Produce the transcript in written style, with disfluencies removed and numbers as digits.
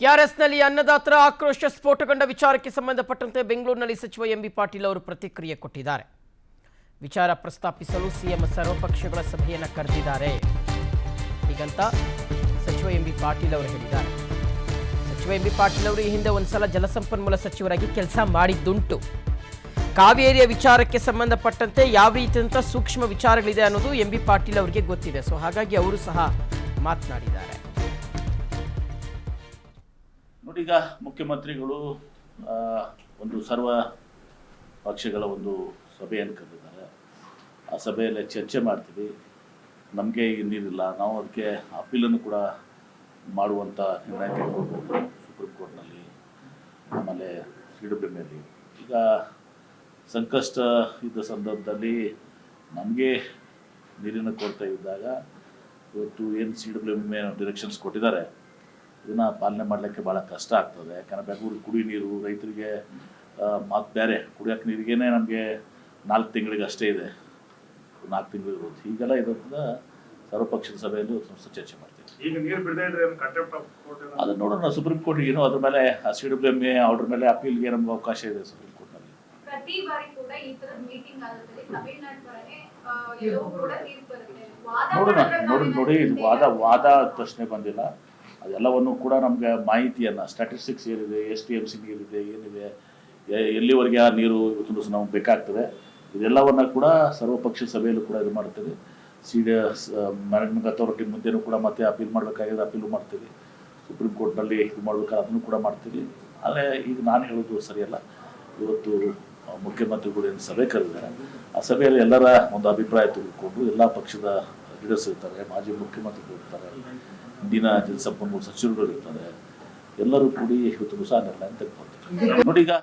ಕೆಆರ್ಎಸ್ನಲ್ಲಿ ಅನ್ನದಾತರ ಆಕ್ರೋಶ ಸ್ಫೋಟಗೊಂಡ ವಿಚಾರಕ್ಕೆ ಸಂಬಂಧಪಟ್ಟಂತೆ ಬೆಂಗಳೂರಿನಲ್ಲಿ ಸಚಿವ ಎಂಬಿ ಪಾಟೀಲ್ ಅವರು ಪ್ರತಿಕ್ರಿಯೆ ಕೊಟ್ಟಿದ್ದಾರೆ. ವಿಚಾರ ಪ್ರಸ್ತಾಪಿಸಲು ಸಿಎಂ ಸರ್ವಪಕ್ಷಗಳ ಸಭೆಯನ್ನು ಕರೆದಿದ್ದಾರೆ ಹೀಗಂತ ಸಚಿವ ಎಂಬಿ ಪಾಟೀಲ್ ಅವರು ಹೇಳಿದ್ದಾರೆ. ಸಚಿವ ಎಂಬಿ ಪಾಟೀಲ್ ಅವರು ಈ ಹಿಂದೆ ಒಂದ್ಸಲ ಜಲಸಂಪನ್ಮೂಲ ಸಚಿವರಾಗಿ ಕೆಲಸ ಮಾಡಿದ್ದುಂಟು. ಕಾವೇರಿಯ ವಿಚಾರಕ್ಕೆ ಸಂಬಂಧಪಟ್ಟಂತೆ ಯಾವ ರೀತಿಯಂತ ಸೂಕ್ಷ್ಮ ವಿಚಾರಗಳಿದೆ ಅನ್ನೋದು ಎಂಬಿ ಪಾಟೀಲ್ ಅವರಿಗೆ ಗೊತ್ತಿದೆ. ಸೊ ಹಾಗಾಗಿ ಅವರು ಸಹ ಮಾತನಾಡಿದ್ದಾರೆ. ನೋಡಿ, ಈಗ ಮುಖ್ಯಮಂತ್ರಿಗಳು ಒಂದು ಸರ್ವ ಪಕ್ಷಗಳ ಒಂದು ಸಭೆಯನ್ನು ಕರೆದಿದ್ದಾರೆ. ಆ ಸಭೆಯಲ್ಲಿ ಚರ್ಚೆ ಮಾಡ್ತೀವಿ. ನಮಗೆ ಈಗ ನೀರಿಲ್ಲ, ನಾವು ಅದಕ್ಕೆ ಅಪೀಲನ್ನು ಕೂಡ ಮಾಡುವಂಥ ನಿರ್ಣಯ ತೆಗೆದುಕೊಳ್ಬೋದು ಸುಪ್ರೀಂ ಕೋರ್ಟ್ನಲ್ಲಿ, ಆಮೇಲೆ CWMಯಲ್ಲಿ. ಈಗ ಸಂಕಷ್ಟ ಇದ್ದ ಸಂದರ್ಭದಲ್ಲಿ ನಮಗೆ ನೀರಿನ ಕೊರತೆ ಇದ್ದಾಗ ಇವತ್ತು ಏನು CWM ಡೈರೆಕ್ಷನ್ಸ್ ಕೊಟ್ಟಿದ್ದಾರೆ ಇದನ್ನು ಪಾಲನೆ ಮಾಡಲಿಕ್ಕೆ ಭಾಳ ಕಷ್ಟ ಆಗ್ತದೆ. ಯಾಕಂದರೆ ಬೆಂಗಳೂರು ಕುಡಿ ನೀರು ರೈತರಿಗೆ ಮತ್ತು ಬೇರೆ ಕುಡಿಯೋಕ್ಕೆ ನೀರಿಗೇ ನಮಗೆ 4 ತಿಂಗಳಿಗೆ ಅಷ್ಟೇ ಇದೆ, 4 ತಿಂಗಳು ಇರೋದು. ಹೀಗೆಲ್ಲ ಇರೋದ್ರಿಂದ ಸರ್ವಪಕ್ಷದ ಸಭೆಯಲ್ಲಿ ಚರ್ಚೆ ಮಾಡ್ತೀವಿ. ಈಗ ನೀರು ಬಿಡದೇ ಇದ್ರೆ ಅದನ್ನು ನೋಡೋಣ. ಸುಪ್ರೀಂ ಕೋರ್ಟ್ ಏನೋ ಅದ್ರ ಮೇಲೆ CWM ಆರ್ಡರ್ ಮೇಲೆ ಅಪೀಲ್ಗೆ ನಮ್ಗೆ ಅವಕಾಶ ಇದೆ ಸುಪ್ರೀಂ ಕೋರ್ಟ್ನಲ್ಲಿ. ಪ್ರತಿ ಬಾರಿ ಕೂಡ ಈ ತರದ ಮೀಟಿಂಗ್ ಆಗುತ್ತೆ ತಮಿಳುನಾಡು ಬರನೆ ಎಲ್ಲವೂ ಕೂಡ ತೀರ್ಪು ಬರುತ್ತೆ. ನೋಡಿ ಇದು ವಾದ ಪ್ರಶ್ನೆ ಬಂದಿಲ್ಲ. ಅದೆಲ್ಲವನ್ನು ಕೂಡ ನಮಗೆ ಮಾಹಿತಿಯನ್ನು ಸ್ಟ್ಯಾಟಿಸ್ಟಿಕ್ಸ್ ಏನಿದೆ, STMC ನೀರಿದೆ, ಏನಿದೆ, ಎಲ್ಲಿವರೆಗೆ ಆ ನೀರು ಇವತ್ತು ನಮಗೆ ಬೇಕಾಗ್ತದೆ, ಇದೆಲ್ಲವನ್ನು ಕೂಡ ಸರ್ವಪಕ್ಷ ಸಭೆಯಲ್ಲೂ ಕೂಡ ಇದು ಮಾಡ್ತೀವಿ. ಮ್ಯಾನೇಜ್ಮೆಂಟ್ ಅಥಾರಿಟಿ ಮುಂದೆನೂ ಕೂಡ ಮತ್ತೆ ಅಪೀಲ್ ಮಾಡಬೇಕಾಗಿದೆ, ಅಪೀಲು ಮಾಡ್ತೀವಿ. ಸುಪ್ರೀಂ ಕೋರ್ಟ್ನಲ್ಲಿ ಇದು ಮಾಡಬೇಕಾದ್ರೆ ಅದನ್ನು ಕೂಡ ಮಾಡ್ತೀವಿ. ಆದರೆ ಈಗ ನಾನು ಹೇಳೋದು ಸರಿಯಲ್ಲ. ಇವತ್ತು ಮುಖ್ಯಮಂತ್ರಿಗಳು ಏನು ಸಭೆ ಕರೆದಿದ್ದಾರೆ, ಆ ಸಭೆಯಲ್ಲಿ ಎಲ್ಲರ ಒಂದು ಅಭಿಪ್ರಾಯ ತೆಗೆದುಕೊಂಡು ಎಲ್ಲ ಪಕ್ಷದ ಲೀಡರ್ಸ್ ಇರ್ತಾರೆ, ಮಾಜಿ ಮುಖ್ಯಮಂತ್ರಿಗಳು ಇರ್ತಾರೆ, ಇಂದಿನ ಜಲಸಂಪನ್ಮೂಲ ಸಚಿವರುಗಳು ಇರ್ತಾರೆ, ಎಲ್ಲರೂ ಕೂಡಿ ಇವತ್ತು ಹೊಸ ನಿರ್ಣಯ ತೆಗೆದುಕೊಳ್ತಾರೆ. ನೋಡಿ, ಈಗ